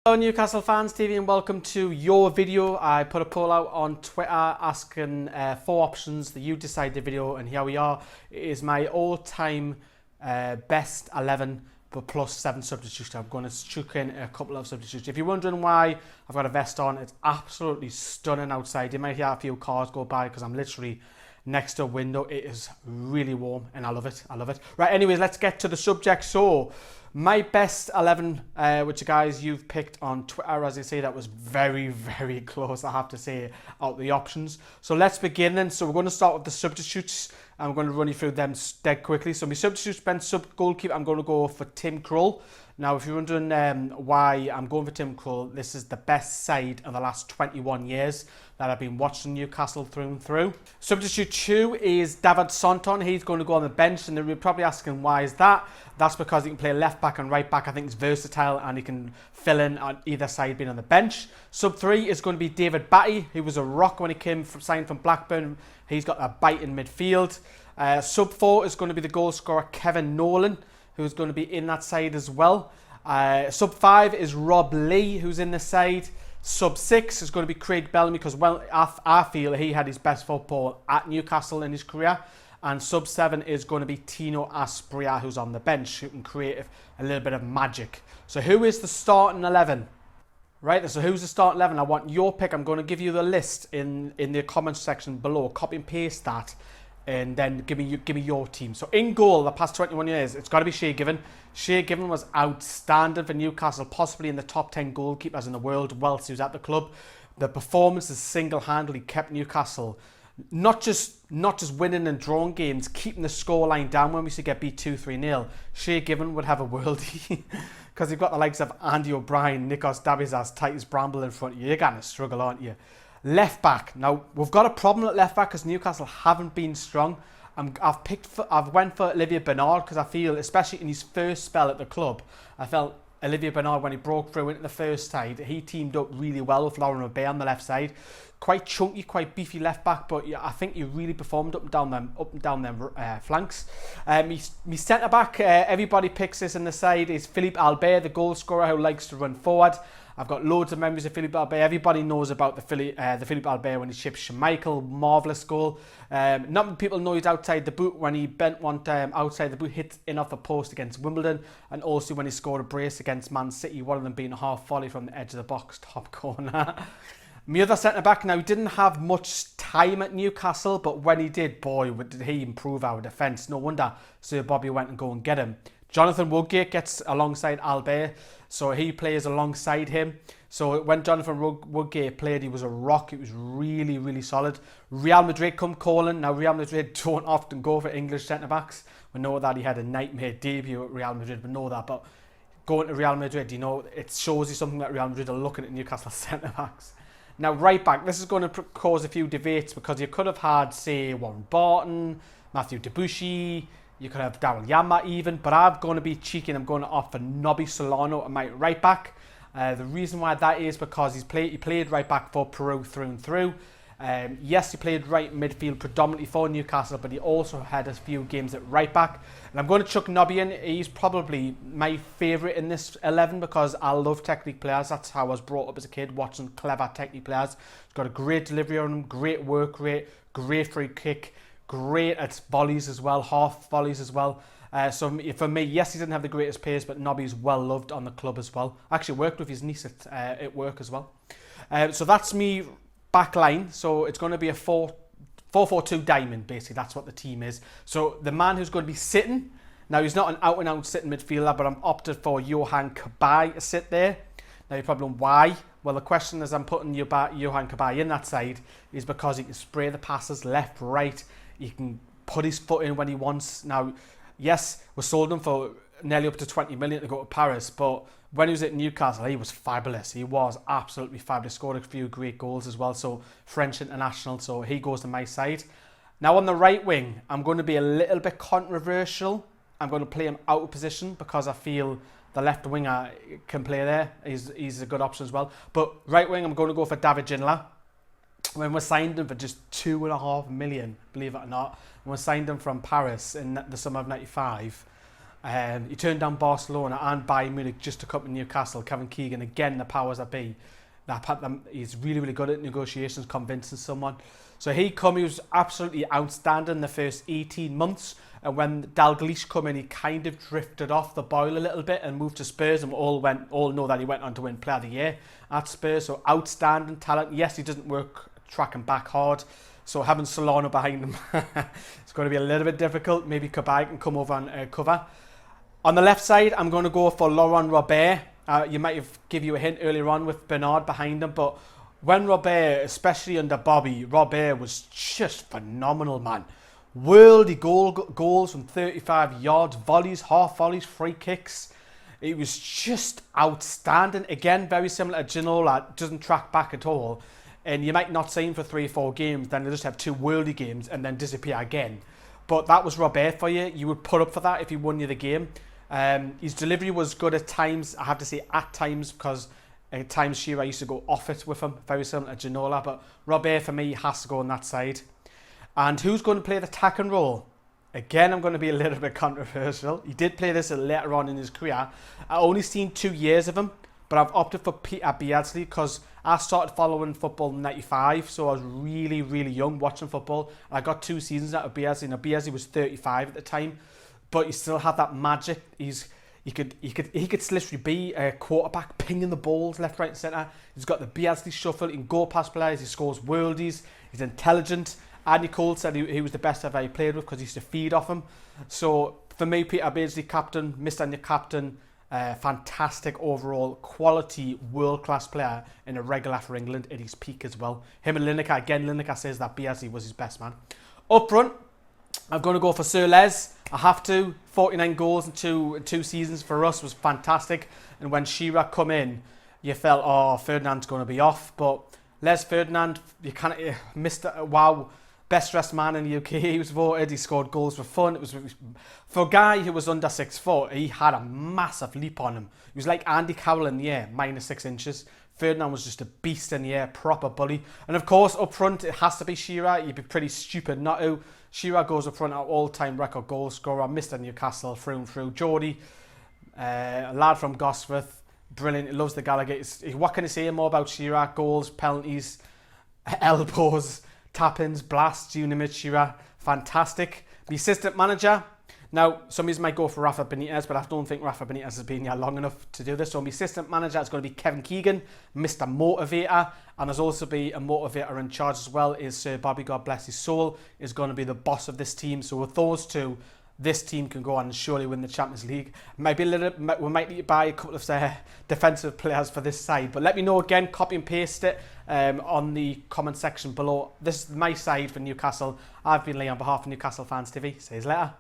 Hello Newcastle fans, TV, and welcome to your video. I put a poll out on Twitter asking 4 options that you decide the video, and here we are. It is my all-time best 11 but plus 7 substitutes. I'm going to chuck in a couple of substitutes. If you're wondering why I've got a vest on, it's absolutely stunning outside. You might hear a few cars go by because I'm literally next to a window. It is really warm and I love it. Right, anyways, let's get to the subject. So my best 11, which you guys you've picked on Twitter, as I say, that was very close, I have to say, out the options. So let's begin then. So we're going to start with the substitutes. I'm going to run you through them dead quickly. So my substitutes, bench sub goalkeeper, I'm going to go for Tim Krul. Now, if you're wondering why I'm going for Tim Krul, this is the best side of the last 21 years that I've been watching Newcastle through and through. Substitute 2 is David Sonton. He's going to go on the bench, and you're probably asking why is that? That's because he can play left back and right back. I think he's versatile and he can fill in on either side being on the bench. Sub 3 is going to be David Batty. He was a rock when he signed from Blackburn. He's got a bite in midfield. Sub 4 is going to be the goal scorer Kevin Nolan, who's going to be in that side as well. Sub 5 is Rob Lee, who's in the side. Sub 6 is going to be Craig Bellamy, because I feel he had his best football at Newcastle in his career. And sub 7 is going to be Tino Asprilla, who's on the bench, who can create a little bit of magic. So who is the starting 11? Right, so who's the starting 11? I want your pick. I'm going to give you the list in the comments section below. Copy and paste that, and then give me your team. So in goal, the past 21 years, it's got to be Shay Given. Shay Given was outstanding for Newcastle, possibly in the top 10 goalkeepers in the world whilst he was at the club. The performances single-handedly kept Newcastle not just winning and drawing games, keeping the scoreline down when we used to get beat 2-3-0. Shay Given would have a worldie because you've got the likes of Andy O'Brien, Nikos Dabizas, Titus Bramble in front of you. You're going to struggle, aren't you? Left back. Now, we've got a problem at left back because Newcastle haven't been strong. I've went for Olivier Bernard because I feel, especially in his first spell at the club, I felt Olivier Bernard, when he broke through into the first side, he teamed up really well with Lauren O'Bey on the left side. Quite chunky, quite beefy left back, but yeah, I think he really performed up and down them flanks. Me centre back, everybody picks this in the side, is Philippe Albert, the goal scorer who likes to run forward. I've got loads of memories of Philippe Albert. Everybody knows about the Philippe Albert when he chipped Schmeichel, marvellous goal. Not many people know he's outside the boot when he bent one time outside the boot, hit in off the post against Wimbledon, and also when he scored a brace against Man City, one of them being a half volley from the edge of the box, top corner. My other centre-back, now he didn't have much time at Newcastle, but when he did, boy, did he improve our defence. No wonder Sir Bobby went and go and get him. Jonathan Woodgate gets alongside Albert, so he plays alongside him. So when Jonathan Woodgate played, he was a rock. It was really solid. Real Madrid come calling. Now, Real Madrid don't often go for English centre-backs. We know that he had a nightmare debut at Real Madrid. We know that, but going to Real Madrid, you know, it shows you something that Real Madrid are looking at Newcastle centre-backs. Now, right back, this is going to cause a few debates because you could have had, say, Warren Barton, Matthew Debussy, you could have Daryl Yama even, but I'm going to be cheeky and I'm going to opt for Nobby Solano at my right back. The reason why that is because he played right back for Peru through and through. Yes, he played right midfield predominantly for Newcastle, but he also had a few games at right back. And I'm going to chuck Nobby in. He's probably my favourite in this 11 because I love technique players. That's how I was brought up as a kid, watching clever technique players. He's got a great delivery on him, great work rate, great free kick, great at volleys as well, half volleys as well. So for me, yes, he didn't have the greatest pace, but Nobby's well loved on the club as well. I actually worked with his niece at work as well. So that's me back line. So it's going to be a 4-4-2 diamond, basically. That's what the team is. So the man who's going to be sitting, now he's not an out-and-out sitting midfielder, but I'm opted for Johan Cabaye to sit there. Now you're probably wondering why. Well, the question is I'm putting Johan Cabaye in that side is because he can spray the passes left, right. He can put his foot in when he wants. Now, yes, we sold him for nearly up to 20 million to go to Paris, but when he was at Newcastle, he was fabulous. He was absolutely fabulous. Scored a few great goals as well, so French international, so he goes to my side. Now, on the right wing, I'm going to be a little bit controversial. I'm going to play him out of position because I feel the left winger can play there. He's a good option as well. But right wing, I'm going to go for David Ginola. When we signed him for just 2.5 million, believe it or not, when we signed him from Paris in the summer of '95, He turned down Barcelona and Bayern Munich just to come to Newcastle. Kevin Keegan, again, the powers that be. He's really, really good at negotiations, convincing someone. So he was absolutely outstanding the first 18 months. And when Dalglish come in, he kind of drifted off the boil a little bit and moved to Spurs, and we all know that he went on to win Player of the Year at Spurs. So outstanding talent. Yes, he doesn't work tracking back hard. So having Solano behind him, it's going to be a little bit difficult. Maybe Kabay can come over and cover. On the left side, I'm going to go for Laurent Robert. You might have give you a hint earlier on with Bernard behind him, but when Robert, especially under Bobby, Robert was just phenomenal, man. Worldy goals from 35 yards, volleys, half volleys, free kicks. It was just outstanding. Again, very similar to Ginola, doesn't track back at all. And you might not see him for 3 or 4 games, then he'll just have 2 worldy games and then disappear again. But that was Robert for you. You would put up for that if he won you the game. His delivery was good at times. I have to say at times, because at times Shearer used to go off it with him, very similar to Ginola. But Robert for me has to go on that side. And who's going to play the attacking role? Again, I'm going to be a little bit controversial. He did play this later on in his career. I only seen 2 years of him, but I've opted for Peter Beardsley because I started following football in '95, so I was really, really young watching football. I got 2 seasons out of Beardsley. Now Beardsley was 35 at the time, but he still had that magic. He could literally be a quarterback, pinging the balls left, right, and centre. He's got the Beardsley shuffle. He can go past players. He scores worldies. He's intelligent. Andy Cole said he was the best I've ever played with because he used to feed off him. So for me, Peter Beardsley, captain, Mr. New Captain, fantastic overall, quality, world-class player and a regular for England at his peak as well. Him and Lineker, again, Lineker says that Beardsley was his best man. Up front, I'm going to go for Sir Les. I have to. 49 goals in two seasons for us was fantastic. And when Shearer come in, you felt, oh, Ferdinand's going to be off. But Les Ferdinand, you can't, wow, best dressed man in the UK. He was voted. He scored goals for fun. It was for a guy who was under 6'4". He had a massive leap on him. He was like Andy Carroll in the air, -6 inches. Ferdinand was just a beast in the air, proper bully. And of course, up front, it has to be Shearer. You'd be pretty stupid not to. Shearer goes up front, our all-time record goal scorer, Mr. Newcastle, through and through. Geordie, a lad from Gosforth, brilliant. He loves the Gallagher. What can I say more about Shearer? Goals, penalties, elbows, tap-ins, blasts, you name it, Shearer. Fantastic. The assistant manager. Now, some of you might go for Rafa Benitez, but I don't think Rafa Benitez has been here long enough to do this. So my assistant manager is going to be Kevin Keegan, Mr. Motivator. And there's also be a motivator in charge as well, is Sir Bobby, God bless his soul, is going to be the boss of this team. So with those two, this team can go on and surely win the Champions League. We might need to buy a couple of defensive players for this side. But let me know again, copy and paste it on the comment section below. This is my side for Newcastle. I've been Lee on behalf of Newcastle Fans TV. See you later.